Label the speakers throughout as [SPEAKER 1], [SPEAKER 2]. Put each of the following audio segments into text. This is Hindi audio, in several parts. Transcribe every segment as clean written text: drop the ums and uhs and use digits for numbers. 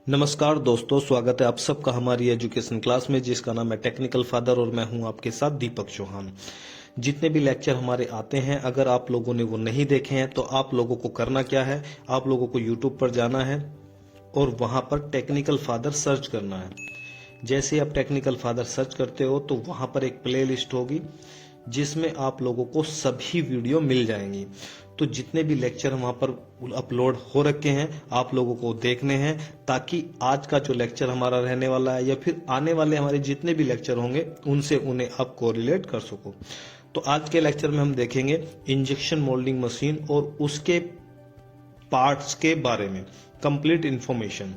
[SPEAKER 1] नमस्कार दोस्तों, स्वागत है आप सबका हमारी एजुकेशन क्लास में जिसका नाम है टेक्निकल फादर और मैं हूं आपके साथ दीपक चौहान। जितने भी लेक्चर हमारे आते हैं, अगर आप लोगों ने वो नहीं देखे हैं तो आप लोगों को करना क्या है, आप लोगों को यूट्यूब पर जाना है और वहां पर टेक्निकल फादर सर्च करना है। जैसे ही आप टेक्निकल फादर सर्च करते हो तो वहां पर एक प्ले लिस्ट होगी जिसमें आप लोगों को सभी वीडियो मिल जाएंगी। तो जितने भी लेक्चर वहां पर अपलोड हो रखे हैं आप लोगों को देखने हैं, ताकि आज का जो लेक्चर हमारा रहने वाला है या फिर आने वाले हमारे जितने भी लेक्चर होंगे उनसे उन्हें आप कोरिलेट कर सको। तो आज के लेक्चर में हम देखेंगे इंजेक्शन मोल्डिंग मशीन और उसके पार्ट्स के बारे में कंप्लीट इंफॉर्मेशन,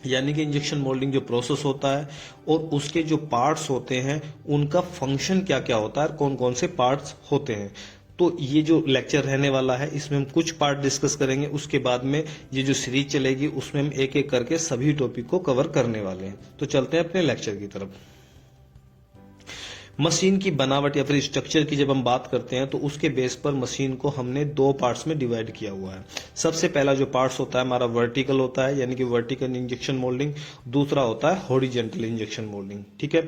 [SPEAKER 1] यानी कि इंजेक्शन मोल्डिंग जो प्रोसेस होता है और उसके जो पार्ट्स होते हैं उनका फंक्शन क्या क्या होता है, कौन कौन से पार्ट्स होते हैं। तो ये जो लेक्चर रहने वाला है इसमें हम कुछ पार्ट डिस्कस करेंगे, उसके बाद में ये जो सीरीज चलेगी उसमें हम एक एक करके सभी टॉपिक को कवर करने वाले हैं। तो चलते हैं अपने लेक्चर की तरफ। मशीन की बनावट या फिर स्ट्रक्चर की जब हम बात करते हैं तो उसके बेस पर मशीन को हमने दो पार्ट्स में डिवाइड किया हुआ है। सबसे पहला जो पार्ट्स होता है हमारा वर्टिकल होता है, यानी कि वर्टिकल इंजेक्शन मोल्डिंग। दूसरा होता है हॉरिजॉन्टल इंजेक्शन मोल्डिंग। ठीक है,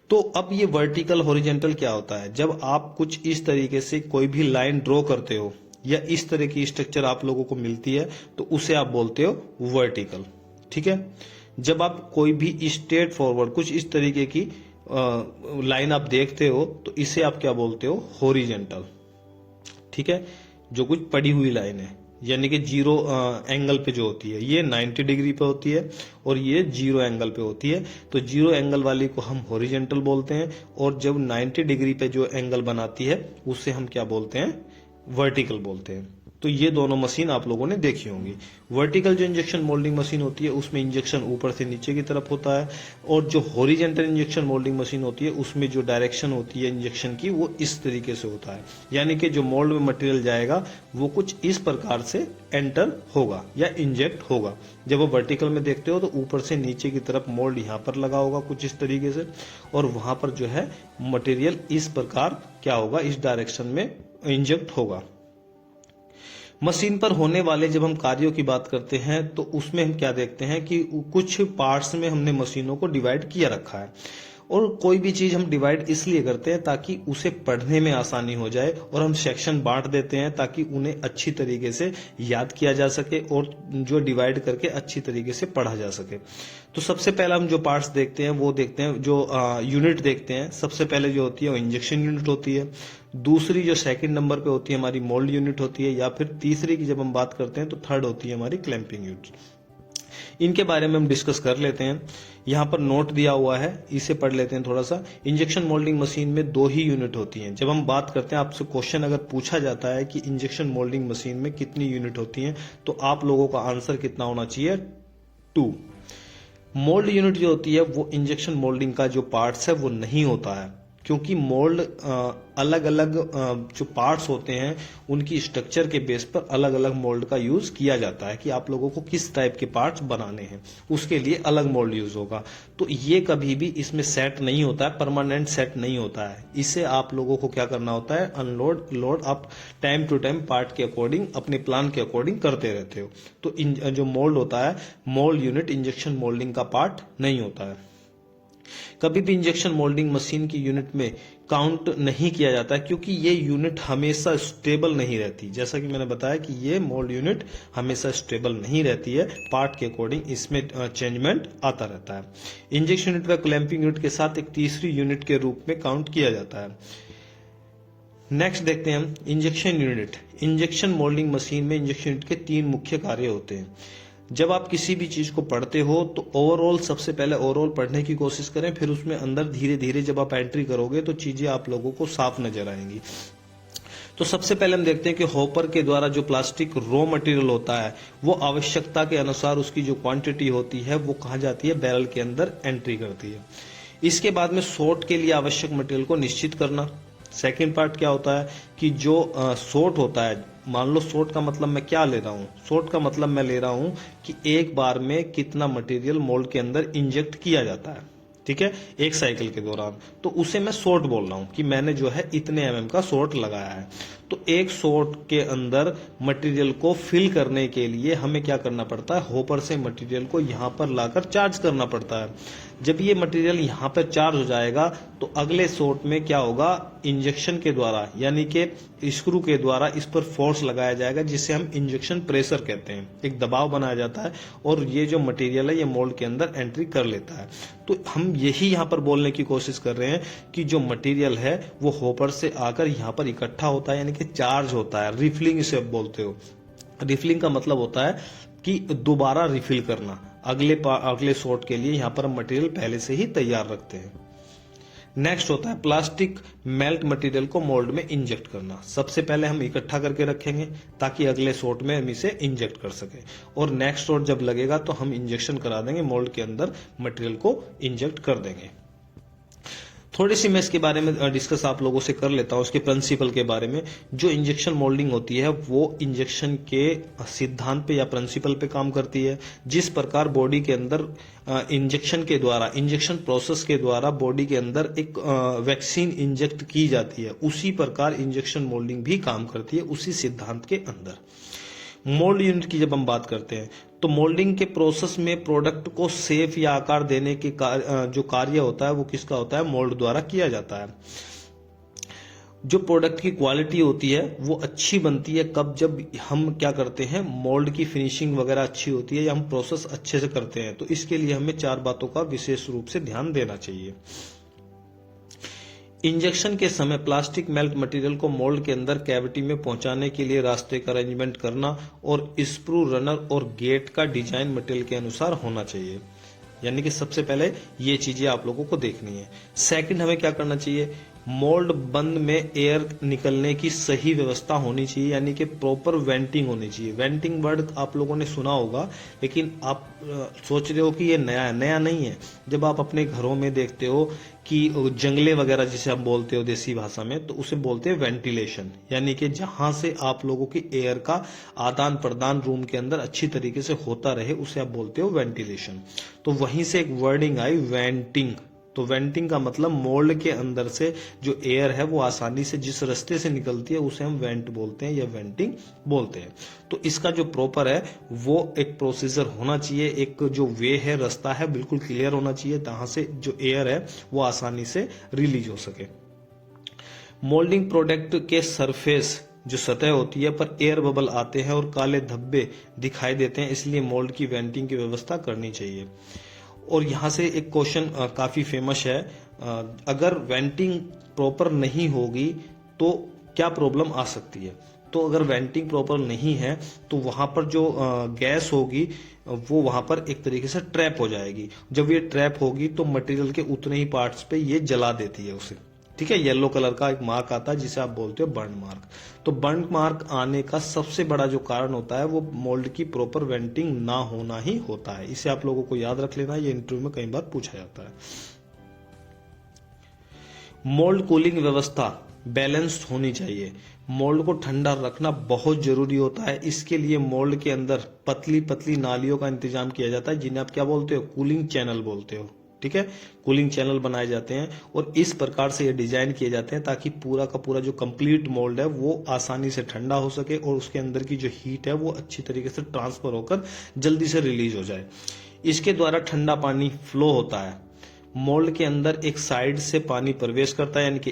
[SPEAKER 1] तो अब ये वर्टिकल हॉरिजॉन्टल क्या होता है, जब आप कुछ इस तरीके से कोई भी लाइन ड्रॉ करते हो या इस तरह की स्ट्रक्चर आप लोगों को मिलती है तो उसे आप बोलते हो वर्टिकल। ठीक है, जब आप कोई भी स्ट्रेट फॉरवर्ड कुछ इस तरीके की लाइन आप देखते हो तो इसे आप क्या बोलते हो, हॉरिजॉन्टल। ठीक है, जो कुछ पड़ी हुई लाइन है, यानी कि जीरो एंगल पे जो होती है, ये 90 डिग्री पे होती है और ये जीरो एंगल पे होती है। तो जीरो एंगल वाली को हम हॉरिजॉन्टल बोलते हैं और जब 90 डिग्री पे जो एंगल बनाती है उसे हम क्या बोलते हैं, वर्टिकल बोलते हैं। तो ये दोनों मशीन आप लोगों ने देखी होंगी। वर्टिकल जो इंजेक्शन मोल्डिंग मशीन होती है उसमें इंजेक्शन ऊपर से नीचे की तरफ होता है और जो हॉरिजॉन्टल इंजेक्शन मोल्डिंग मशीन होती है उसमें जो डायरेक्शन होती है इंजेक्शन की वो इस तरीके से होता है, यानी कि जो मोल्ड में मटेरियल जाएगा वो कुछ इस प्रकार से एंटर होगा या इंजेक्ट होगा। जब वो वर्टिकल में देखते हो तो ऊपर से नीचे की तरफ मोल्ड यहाँ पर लगा होगा कुछ इस तरीके से और वहां पर जो है मटेरियल इस प्रकार क्या होगा, इस डायरेक्शन में इंजेक्ट होगा। मशीन पर होने वाले जब हम कार्यों की बात करते हैं तो उसमें हम क्या देखते हैं कि कुछ पार्ट्स में हमने मशीनों को डिवाइड किया रखा है और कोई भी चीज हम डिवाइड इसलिए करते हैं ताकि उसे पढ़ने में आसानी हो जाए और हम सेक्शन बांट देते हैं ताकि उन्हें अच्छी तरीके से याद किया जा सके और जो डिवाइड करके अच्छी तरीके से पढ़ा जा सके। तो सबसे पहला हम जो पार्ट्स देखते हैं वो देखते हैं, जो यूनिट देखते हैं। सबसे पहले जो होती है वो इंजेक्शन यूनिट होती है। दूसरी जो सेकंड नंबर पे होती है हमारी मोल्ड यूनिट होती है, या फिर तीसरी की जब हम बात करते हैं तो थर्ड होती है हमारी क्लैंपिंग यूनिट। इनके बारे में हम डिस्कस कर लेते हैं। यहाँ पर नोट दिया हुआ है, इसे पढ़ लेते हैं थोड़ा सा। इंजेक्शन मोल्डिंग मशीन में दो ही यूनिट होती हैं। जब हम बात करते हैं, आपसे क्वेश्चन अगर पूछा जाता है कि इंजेक्शन मोल्डिंग मशीन में कितनी यूनिट होती हैं तो आप लोगों का आंसर कितना होना चाहिए, 2। मोल्ड यूनिट जो होती है वो इंजेक्शन मोल्डिंग का जो पार्ट्स है वो नहीं होता है, क्योंकि मोल्ड अलग अलग जो पार्ट्स होते हैं उनकी स्ट्रक्चर के बेस पर अलग अलग मोल्ड का यूज किया जाता है कि आप लोगों को किस टाइप के पार्ट्स बनाने हैं, उसके लिए अलग मोल्ड यूज होगा। तो ये कभी भी इसमें सेट नहीं होता है, परमानेंट सेट नहीं होता है। इसे आप लोगों को क्या करना होता है, अनलोड लोड आप टाइम टू टाइम पार्ट के अकॉर्डिंग अपने प्लान के अकॉर्डिंग करते रहते हो। तो जो मोल्ड होता है, मोल्ड यूनिट इंजेक्शन मोल्डिंग का पार्ट नहीं होता है। कभी भी इंजेक्शन मोल्डिंग मशीन की यूनिट में काउंट नहीं किया जाता है क्योंकि ये यूनिट हमेशा स्टेबल नहीं रहती। जैसा कि मैंने बताया कि ये मोल्ड यूनिट हमेशा स्टेबल नहीं रहती है, पार्ट के अकॉर्डिंग इसमें चेंजमेंट आता रहता है। इंजेक्शन यूनिट का क्लैंपिंग यूनिट के साथ एक तीसरी यूनिट के रूप में काउंट किया जाता है। नेक्स्ट देखते हैं हम injection unit. Injection moulding machine में इंजेक्शन यूनिट के 3 मुख्य कार्य होते हैं। जब आप किसी भी चीज को पढ़ते हो तो ओवरऑल सबसे पहले ओवरऑल पढ़ने की कोशिश करें, फिर उसमें अंदर धीरे धीरे जब आप एंट्री करोगे तो चीजें आप लोगों को साफ नजर आएंगी। तो सबसे पहले हम देखते हैं कि हॉपर के द्वारा जो प्लास्टिक रॉ मटेरियल होता है वो आवश्यकता के अनुसार उसकी जो क्वांटिटी होती है वो कहाँ जाती है, बैरल के अंदर एंट्री करती है। इसके बाद में सॉर्ट के लिए आवश्यक मटेरियल को निश्चित करना। सेकेंड पार्ट क्या होता है कि जो सॉर्ट होता है, मान लो सॉर्ट का मतलब मैं क्या ले रहा हूँ, सॉर्ट का मतलब मैं ले रहा हूँ कि एक बार में कितना मटेरियल मोल्ड के अंदर इंजेक्ट किया जाता है। ठीक है, एक साइकिल के दौरान, तो उसे मैं सॉर्ट बोल रहा हूँ कि मैंने जो है इतने mm का सॉर्ट लगाया है। तो एक शॉट के अंदर मटेरियल को फिल करने के लिए हमें क्या करना पड़ता है, होपर से मटेरियल को यहां पर लाकर चार्ज करना पड़ता है। जब ये मटेरियल यहां पर चार्ज हो जाएगा तो अगले शॉट में क्या होगा, इंजेक्शन के द्वारा यानी कि स्क्रू के द्वारा इस पर फोर्स लगाया जाएगा, जिसे हम इंजेक्शन प्रेशर कहते हैं। एक दबाव बनाया जाता है और ये जो मटेरियल है ये मोल्ड के अंदर एंट्री कर लेता है। तो हम यही यहां पर बोलने की कोशिश कर रहे हैं कि जो मटेरियल है वो होपर से आकर यहां पर इकट्ठा होता है, यानी कि चार्ज होता है। रिफिलिंग इसे बोलते हो। रिफिलिंग का मतलब होता है कि दोबारा रिफिल करना। अगले शॉट के लिए यहां पर हम मटेरियल पहले से ही तैयार रखते हैं। नेक्स्ट होता है प्लास्टिक मेल्ट मटेरियल को मोल्ड में इंजेक्ट करना। सबसे पहले हम इकट्ठा करके रखेंगे ताकि अगले शॉट में हम इसे इंजेक्ट कर सके, और नेक्स्ट शॉट जब लगेगा तो हम इंजेक्शन करा देंगे, मोल्ड के अंदर मटेरियल को इंजेक्ट कर देंगे। थोड़ी सी मैं इसके बारे में डिस्कस आप लोगों से कर लेता हूं, उसके प्रिंसिपल के बारे में। जो इंजेक्शन मोल्डिंग होती है वो इंजेक्शन के सिद्धांत पे या प्रिंसिपल पे काम करती है। जिस प्रकार बॉडी के अंदर इंजेक्शन के द्वारा, इंजेक्शन प्रोसेस के द्वारा बॉडी के अंदर एक वैक्सीन इंजेक्ट की जाती है, उसी प्रकार इंजेक्शन मोल्डिंग भी काम करती है, उसी सिद्धांत के अंदर। मोल्ड यूनिट की जब हम बात करते हैं तो मोल्डिंग के प्रोसेस में प्रोडक्ट को शेप या आकार देने के जो कार्य होता है वो किसका होता है, मोल्ड द्वारा किया जाता है। जो प्रोडक्ट की क्वालिटी होती है वो अच्छी बनती है कब, जब हम क्या करते हैं, मोल्ड की फिनिशिंग वगैरह अच्छी होती है या हम प्रोसेस अच्छे से करते हैं। तो इसके लिए हमें 4 बातों का विशेष रूप से ध्यान देना चाहिए। इंजेक्शन के समय प्लास्टिक मेल्ट मटेरियल को मोल्ड के अंदर कैविटी में पहुंचाने के लिए रास्ते का अरेंजमेंट करना और स्क्रू रनर और गेट का डिजाइन मटेरियल के अनुसार होना चाहिए। यानी कि सबसे पहले ये चीजें आप लोगों को देखनी है। सेकंड, हमें क्या करना चाहिए, मोल्ड बंद में एयर निकलने की सही व्यवस्था होनी चाहिए, यानी कि प्रॉपर वेंटिंग होनी चाहिए। वेंटिंग वर्ड आप लोगों ने सुना होगा, लेकिन आप सोच रहे हो कि ये नया है। नया नहीं है। जब आप अपने घरों में देखते हो कि जंगले वगैरह जिसे हम बोलते हो देसी भाषा में, तो उसे बोलते हैं वेंटिलेशन, यानी कि जहां से आप लोगों की एयर का आदान प्रदान रूम के अंदर अच्छी तरीके से होता रहे, उसे आप बोलते हो वेंटिलेशन। तो वहीं से एक वर्डिंग आई वेंटिंग। तो वेंटिंग का मतलब मोल्ड के अंदर से जो एयर है वो आसानी से जिस रास्ते से निकलती है उसे हम वेंट बोलते हैं या वेंटिंग बोलते हैं। तो इसका जो प्रॉपर है वो एक प्रोसीजर होना चाहिए, एक जो वे है, रास्ता है, बिल्कुल क्लियर होना चाहिए, जहां से जो एयर है वो आसानी से रिलीज हो सके। मोल्डिंग प्रोडक्ट के सरफेस जो सतह होती है पर एयर बबल आते हैं और काले धब्बे दिखाई देते हैं, इसलिए मोल्ड की वेंटिंग की व्यवस्था करनी चाहिए। और यहां से एक क्वेश्चन काफी फेमस है, अगर वेंटिंग प्रॉपर नहीं होगी तो क्या प्रॉब्लम आ सकती है। तो अगर वेंटिंग प्रॉपर नहीं है तो वहां पर जो गैस होगी वो वहां पर एक तरीके से ट्रैप हो जाएगी। जब ये ट्रैप होगी तो मटेरियल के उतने ही पार्ट्स पे ये जला देती है उसे। ठीक है, येलो कलर का एक मार्क आता है जिसे आप बोलते हो बर्न मार्क। तो बर्न मार्क आने का सबसे बड़ा जो कारण होता है वो मोल्ड की प्रॉपर वेंटिंग ना होना ही होता है। इसे आप लोगों को याद रख लेना, ये इंटरव्यू में कई बार पूछा जाता है। मोल्ड कूलिंग व्यवस्था बैलेंस्ड होनी चाहिए। मोल्ड को ठंडा रखना बहुत जरूरी होता है। इसके लिए मोल्ड के अंदर पतली पतली नालियों का इंतजाम किया जाता है, जिन्हें आप क्या बोलते हो, कूलिंग चैनल बोलते हो। ठीक है, कूलिंग चैनल बनाए जाते हैं और इस प्रकार से ये डिजाइन किए जाते हैं ताकि पूरा का पूरा जो कंप्लीट मोल्ड है वो आसानी से ठंडा हो सके और उसके अंदर की जो हीट है वो अच्छी तरीके से ट्रांसफर होकर जल्दी से रिलीज हो जाए। इसके द्वारा ठंडा पानी फ्लो होता है। मोल्ड के अंदर एक साइड से पानी प्रवेश करता है, यानी कि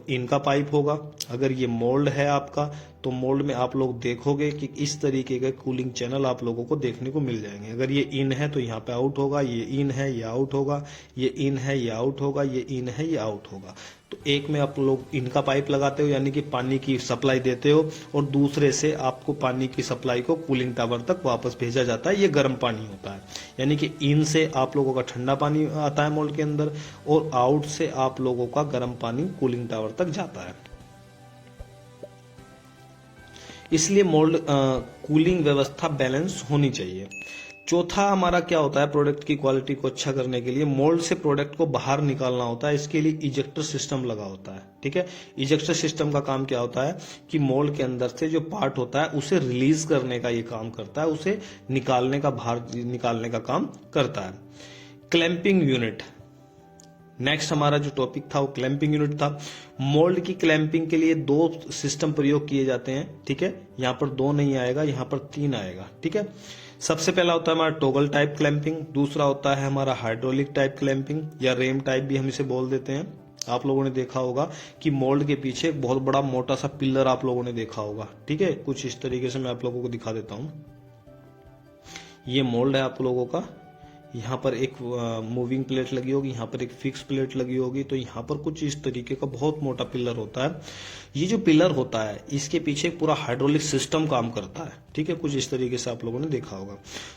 [SPEAKER 1] इनका पाइप होगा। अगर ये मोल्ड है आपका तो मोल्ड में आप लोग देखोगे कि इस तरीके के कूलिंग चैनल आप लोगों को देखने को मिल जाएंगे। अगर ये इन है तो यहाँ पे आउट होगा, ये इन है ये आउट होगा, ये इन है ये आउट होगा, ये इन है ये आउट होगा। तो एक में आप लोग इनका पाइप लगाते हो यानी कि पानी की सप्लाई देते हो, और दूसरे से आपको पानी की सप्लाई को कूलिंग टावर तक वापस भेजा जाता है। ये गर्म पानी होता है, यानी कि इन से आप लोगों का ठंडा पानी आता है मोल्ड के अंदर और आउट से आप लोगों का गर्म पानी कूलिंग टावर तक जाता है। इसलिए मोल्ड कूलिंग व्यवस्था बैलेंस होनी चाहिए। चौथा हमारा क्या होता है, प्रोडक्ट की क्वालिटी को अच्छा करने के लिए मोल्ड से प्रोडक्ट को बाहर निकालना होता है। इसके लिए इजेक्टर सिस्टम लगा होता है। ठीक है, इजेक्टर सिस्टम का काम क्या होता है कि मोल्ड के अंदर से जो पार्ट होता है उसे रिलीज करने का ये काम करता है, उसे निकालने का, बाहर निकालने का काम करता है। क्लैंपिंग यूनिट, नेक्स्ट हमारा जो टॉपिक था वो क्लैंपिंग यूनिट था। मोल्ड की क्लैंपिंग के लिए 2 सिस्टम प्रयोग किए जाते हैं, ठीक है। यहाँ पर 2 नहीं आएगा, यहाँ पर 3 आएगा, ठीक है। सबसे पहला होता है हमारा टॉगल टाइप क्लैंपिंग, दूसरा होता है हमारा हाइड्रोलिक टाइप क्लैंपिंग या रेम टाइप भी हम इसे बोल देते हैं। आप लोगों ने देखा होगा कि मोल्ड के पीछे एक बहुत बड़ा मोटा सा पिलर आप लोगों ने देखा होगा, ठीक है। कुछ इस तरीके से मैं आप लोगों को दिखा देता हूं। ये मोल्ड है आप लोगों का, यहाँ पर एक मूविंग प्लेट लगी होगी, यहाँ पर एक फिक्स प्लेट लगी होगी, तो यहाँ पर कुछ इस तरीके का बहुत मोटा पिलर होता है। ये जो पिलर होता है इसके पीछे पूरा हाइड्रोलिक सिस्टम काम करता है, ठीक है। कुछ इस तरीके से आप लोगों ने देखा होगा।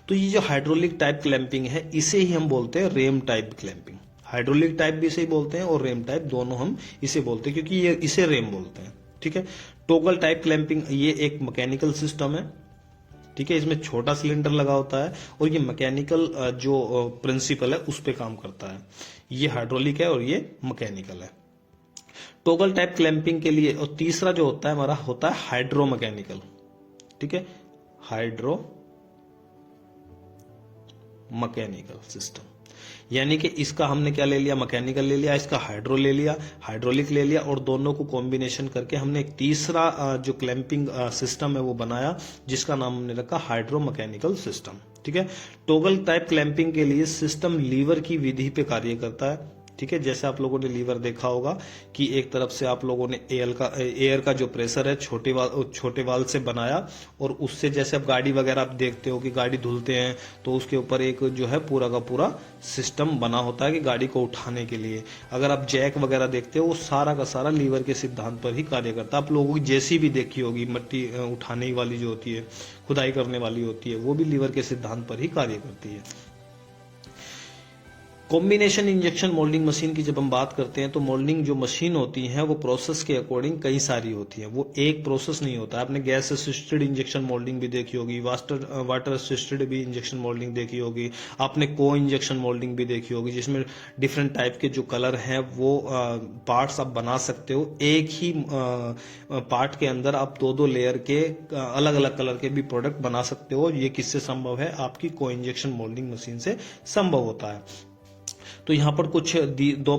[SPEAKER 1] तो ये जो हाइड्रोलिक टाइप क्लैंपिंग है इसे ही हम बोलते हैं ram type clamping. Hydraulic type भी इसे बोलते हैं और रेम टाइप, दोनों हम इसे बोलते हैं क्योंकि ये इसे रेम बोलते हैं, ठीक है। टॉगल टाइप क्लैंपिंग ये एक मैकेनिकल सिस्टम है, ठीक है। इसमें छोटा सिलेंडर लगा होता है और ये मैकेनिकल जो प्रिंसिपल है उस पे काम करता है। ये हाइड्रोलिक है और ये मैकेनिकल है। टॉगल टाइप क्लैंपिंग के लिए और तीसरा जो होता है हमारा होता है हाइड्रो मैकेनिकल, ठीक है। हाइड्रो मैकेनिकल सिस्टम, यानी कि इसका हमने क्या ले लिया, मैकेनिकल ले लिया, इसका हाइड्रो ले लिया, हाइड्रोलिक ले लिया और दोनों को कॉम्बिनेशन करके हमने एक तीसरा जो क्लैंपिंग सिस्टम है वो बनाया जिसका नाम हमने रखा हाइड्रो मैकेनिकल सिस्टम, ठीक है। टॉगल टाइप क्लैंपिंग के लिए सिस्टम लीवर की विधि पे कार्य करता है, ठीक है। जैसे आप लोगों ने लीवर देखा होगा कि एक तरफ से आप लोगों ने एयर का जो प्रेशर है छोटे वाल से बनाया और उससे जैसे आप गाड़ी वगैरह आप देखते हो कि गाड़ी धुलते हैं तो उसके ऊपर एक जो है पूरा का पूरा सिस्टम बना होता है कि गाड़ी को उठाने के लिए। अगर आप जैक वगैरह देखते हो वो सारा का सारा लीवर के सिद्धांत पर ही कार्य करता है। आप लोगों की जेसीबी देखी होगी, मट्टी उठाने वाली जो होती है, खुदाई करने वाली होती है, वो भी लीवर के सिद्धांत पर ही कार्य करती है। कॉम्बिनेशन इंजेक्शन मोल्डिंग मशीन की जब हम बात करते हैं तो मोल्डिंग जो मशीन होती है वो प्रोसेस के अकॉर्डिंग कई सारी होती है, वो एक प्रोसेस नहीं होता है। आपने गैस असिस्टेड इंजेक्शन मोल्डिंग भी देखी होगी, वाटर असिस्टेड भी इंजेक्शन मोल्डिंग देखी होगी, आपने को इंजेक्शन मोल्डिंग भी देखी होगी जिसमें डिफरेंट टाइप के जो कलर हैं वो पार्ट्स आप बना सकते हो। एक ही पार्ट के अंदर आप 2-2 लेयर के अलग अलग कलर के भी प्रोडक्ट बना सकते हो। ये किससे संभव है, आपकी को इंजेक्शन मोल्डिंग मशीन से संभव होता है। तो यहाँ पर कुछ 2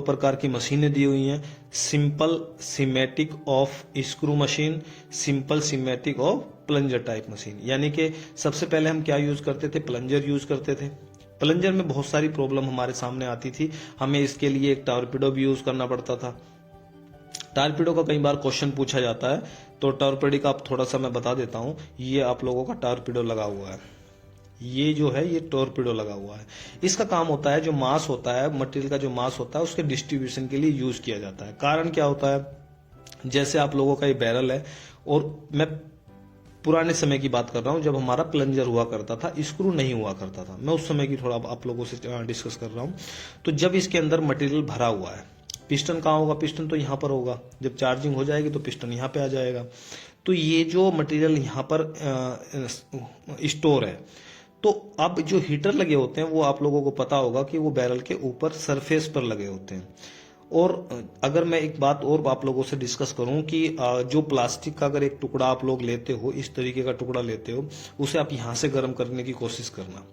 [SPEAKER 1] प्रकार की मशीनें दी हुई हैं, simple semantic of screw machine, simple semantic of plunger type machine. यानी कि सबसे पहले हम क्या यूज करते थे, प्लंजर यूज करते थे। प्लंजर में बहुत सारी प्रॉब्लम हमारे सामने आती थी, हमें इसके लिए एक टॉर्पिडो भी यूज करना पड़ता था। टॉर्पिडो का कई बार क्वेश्चन पूछा जाता है, तो टॉर्पिडो का आप थोड़ा सा मैं बता देता हूं। ये आप लोगों का टॉर्पिडो लगा हुआ है, ये जो है ये टॉर्पिडो लगा हुआ है। इसका काम होता है जो मास होता है, मटेरियल का जो मास होता है उसके डिस्ट्रीब्यूशन के लिए यूज किया जाता है। कारण क्या होता है, जैसे आप लोगों का ये बैरल है और मैं पुराने समय की बात कर रहा हूं जब हमारा प्लंजर हुआ करता था, स्क्रू नहीं हुआ करता था, मैं उस समय की थोड़ा आप लोगों से डिस्कस कर रहा हूं। तो जब इसके अंदर मटेरियल भरा हुआ है, पिस्टन कहाँ होगा, पिस्टन तो यहाँ पर होगा, जब चार्जिंग हो जाएगी तो पिस्टन यहाँ पे आ जाएगा। तो ये जो मटेरियल यहाँ पर स्टोर है, तो अब जो हीटर लगे होते हैं वो आप लोगों को पता होगा कि वो बैरल के ऊपर सरफेस पर लगे होते हैं। और अगर मैं एक बात और आप लोगों से डिस्कस करूं कि जो प्लास्टिक का अगर एक टुकड़ा आप लोग लेते हो, इस तरीके का टुकड़ा लेते हो, उसे आप यहां से गर्म करने की कोशिश करना,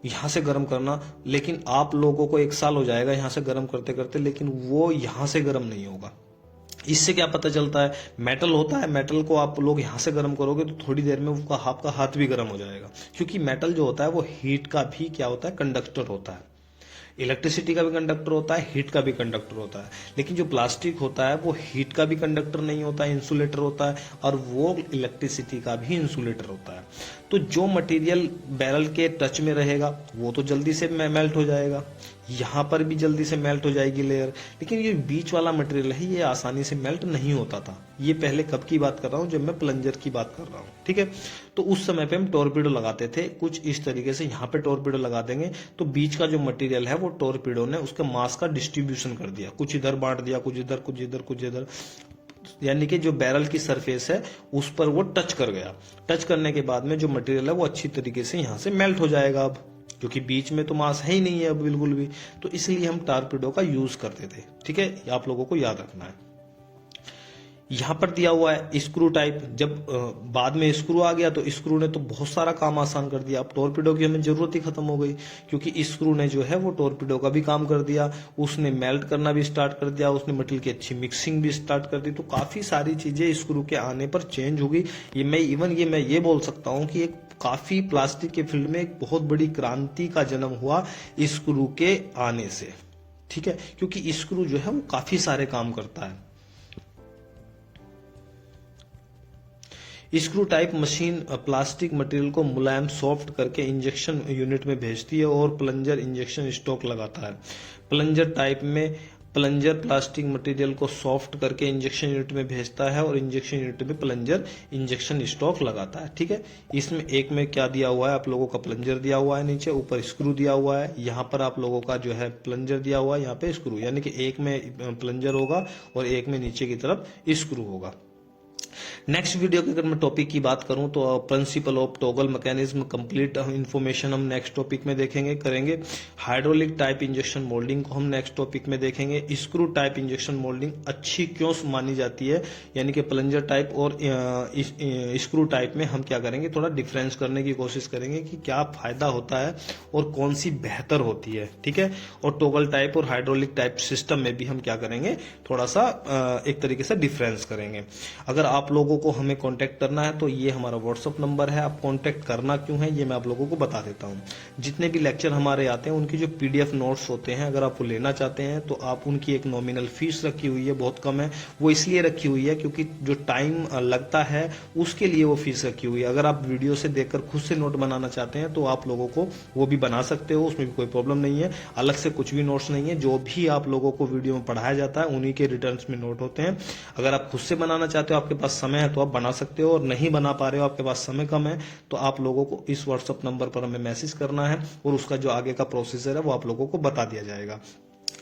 [SPEAKER 1] यहां से गर्म करना, लेकिन आप लोगों को 1 साल हो जाएगा यहां से गर्म करते करते, लेकिन वो यहां से गर्म नहीं होगा। इससे क्या पता चलता है, मेटल होता है, मेटल को आप लोग यहां से गर्म करोगे तो थोड़ी देर में आपका हाथ भी गर्म हो जाएगा, क्योंकि मेटल जो होता है वो हीट का भी क्या होता है, कंडक्टर होता है। इलेक्ट्रिसिटी का भी कंडक्टर होता है, हीट का भी कंडक्टर होता है। लेकिन जो प्लास्टिक होता है वो हीट का भी कंडक्टर नहीं होता है, इंसुलेटर होता है, और वो इलेक्ट्रिसिटी का भी इंसुलेटर होता है। तो जो मटेरियल बैरल के टच में रहेगा वो तो जल्दी से मेल्ट हो जाएगा, यहाँ पर भी जल्दी से मेल्ट हो जाएगी लेयर, लेकिन ये बीच वाला मटेरियल है ये आसानी से मेल्ट नहीं होता था। ये पहले कब की बात कर रहा हूँ, जब मैं प्लंजर की बात कर रहा हूँ, ठीक है। तो उस समय पे हम टॉर्पिडो लगाते थे, कुछ इस तरीके से यहाँ पे टॉर्पिडो लगा देंगे तो बीच का जो मटेरियल है वो टॉर्पिडो ने उसके मास का डिस्ट्रीब्यूशन कर दिया, कुछ इधर बांट दिया, कुछ इधर कुछ इधर कुछ इधर, यानी कि जो बैरल की सरफेस है उस पर वो टच कर गया। टच करने के बाद में जो मटेरियल है वो अच्छी तरीके से यहाँ से मेल्ट हो जाएगा, अब क्योंकि बीच में तो मास है ही नहीं है अब बिल्कुल भी, तो इसलिए हम टॉर्पिडो का यूज करते थे, ठीक है, आप लोगों को याद रखना है। यहाँ पर दिया हुआ है स्क्रू टाइप। जब बाद में स्क्रू आ गया तो स्क्रू ने तो बहुत सारा काम आसान कर दिया। अब टॉर्पीडो की हमें जरूरत ही खत्म हो गई, क्योंकि स्क्रू ने जो है वो टॉर्पीडो का भी काम कर दिया, उसने मेल्ट करना भी स्टार्ट कर दिया, उसने मटेरियल की अच्छी मिक्सिंग भी स्टार्ट कर दी। तो काफी सारी चीजें स्क्रू के आने पर चेंज हो गई। मैं ये बोल सकता हूँ कि एक काफी प्लास्टिक के फील्ड में एक बहुत बड़ी क्रांति का जन्म हुआ स्क्रू के आने से। ठीक है, क्योंकि स्क्रू जो है वो काफी सारे काम करता है। Screw type machine plastic material को मुलायम सॉफ्ट करके इंजेक्शन यूनिट में भेजती है और प्लंजर इंजेक्शन स्टॉक लगाता है। प्लंजर टाइप में प्लंजर प्लास्टिक मटेरियल को सॉफ्ट करके इंजेक्शन यूनिट में भेजता है और इंजेक्शन यूनिट में प्लंजर इंजेक्शन स्टॉक लगाता है। ठीक है, इसमें एक में क्या दिया हुआ है आप लोगों का, प्लंजर दिया हुआ है, नीचे ऊपर स्क्रू दिया हुआ है, यहाँ पर आप लोगों का जो है प्लंजर दिया हुआ है, यहाँ पे स्क्रू, यानी कि एक में प्लंजर होगा और एक में नीचे की तरफ स्क्रू होगा। नेक्स्ट वीडियो की अगर मैं टॉपिक की बात करूं तो principle of toggle mechanism complete information हम नेक्स्ट टॉपिक में करेंगे। हाइड्रोलिक टाइप इंजेक्शन मोल्डिंग को हम नेक्स्ट टॉपिक में देखेंगे। स्क्रू टाइप इंजेक्शन मोल्डिंग अच्छी क्यों मानी जाती है, यानी कि प्लंजर टाइप और स्क्रू टाइप में हम क्या करेंगे, थोड़ा डिफरेंस करने की कोशिश करेंगे कि क्या फायदा होता है और कौन सी बेहतर होती है। ठीक है, और टॉगल टाइप और हाइड्रोलिक टाइप सिस्टम में भी हम क्या करेंगे, थोड़ा सा एक तरीके से डिफरेंस करेंगे। अगर आप लोगों को हमें कांटेक्ट करना है तो ये हमारा व्हाट्सअप नंबर है। आप कांटेक्ट करना क्यों है ये मैं आप लोगों को बता देता हूँ। जितने भी लेक्चर हमारे आते हैं उनकी जो पीडीएफ नोट्स होते हैं, अगर आप वो लेना चाहते हैं तो आप उनकी एक नॉमिनल फीस रखी हुई है, बहुत कम है। वो इसलिए रखी हुई है क्योंकि जो टाइम लगता है उसके लिए वो फीस रखी हुई है। अगर आप वीडियो से देखकर खुद से नोट बनाना चाहते हैं तो आप लोगों को वो भी बना सकते हो, उसमें भी कोई प्रॉब्लम नहीं है। अलग से कुछ भी नोट्स नहीं है, जो भी आप लोगों को वीडियो में पढ़ाया जाता है उन्हीं के रिटर्न्स में नोट होते हैं। अगर आप खुद से बनाना चाहते हो, आपके पास समय है तो आप बना सकते हो, और नहीं बना पा रहे हो, आपके पास समय कम है, तो आप लोगों को इस व्हाट्सएप नंबर पर हमें मैसेज करना है और उसका जो आगे का प्रोसीजर है वो आप लोगों को बता दिया जाएगा।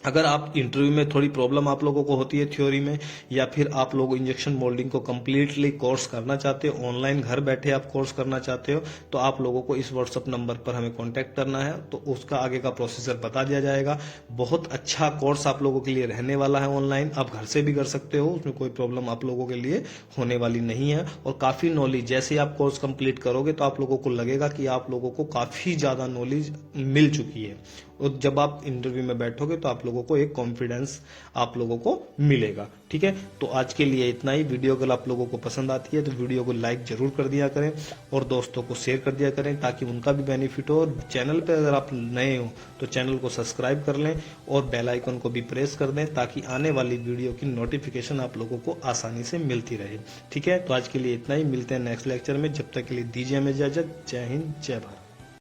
[SPEAKER 1] अगर आप इंटरव्यू में थोड़ी प्रॉब्लम आप लोगों को होती है थ्योरी में, या फिर आप लोग इंजेक्शन मोल्डिंग को कंप्लीटली कोर्स करना चाहते हो, ऑनलाइन घर बैठे आप कोर्स करना चाहते हो, तो आप लोगों को इस व्हाट्सएप नंबर पर हमें कांटेक्ट करना है, तो उसका आगे का प्रोसीजर बता दिया जाएगा। बहुत अच्छा कोर्स आप लोगों के लिए रहने वाला है ऑनलाइन, आप घर से भी कर सकते हो, उसमें कोई प्रॉब्लम आप लोगों के लिए होने वाली नहीं है। और काफी नॉलेज, जैसे आप कोर्स कंप्लीट करोगे तो आप लोगों को लगेगा कि आप लोगों को काफी ज्यादा नॉलेज मिल चुकी है, और जब आप इंटरव्यू में बैठोगे तो आप लोगों को एक कॉन्फिडेंस आप लोगों को मिलेगा। ठीक है, तो आज के लिए इतना ही। वीडियो अगर आप लोगों को पसंद आती है तो वीडियो को लाइक जरूर कर दिया करें और दोस्तों को शेयर कर दिया करें ताकि उनका भी बेनिफिट हो। और चैनल पे अगर आप नए हो तो चैनल को सब्सक्राइब कर लें और बेल आइकन को भी प्रेस कर दें ताकि आने वाली वीडियो की नोटिफिकेशन आप लोगों को आसानी से मिलती रहे। ठीक है, तो आज के लिए इतना ही, मिलते हैं नेक्स्ट लेक्चर में। जब तक के लिए दीजिए हमें इजाजत। जय हिंद, जय भारत।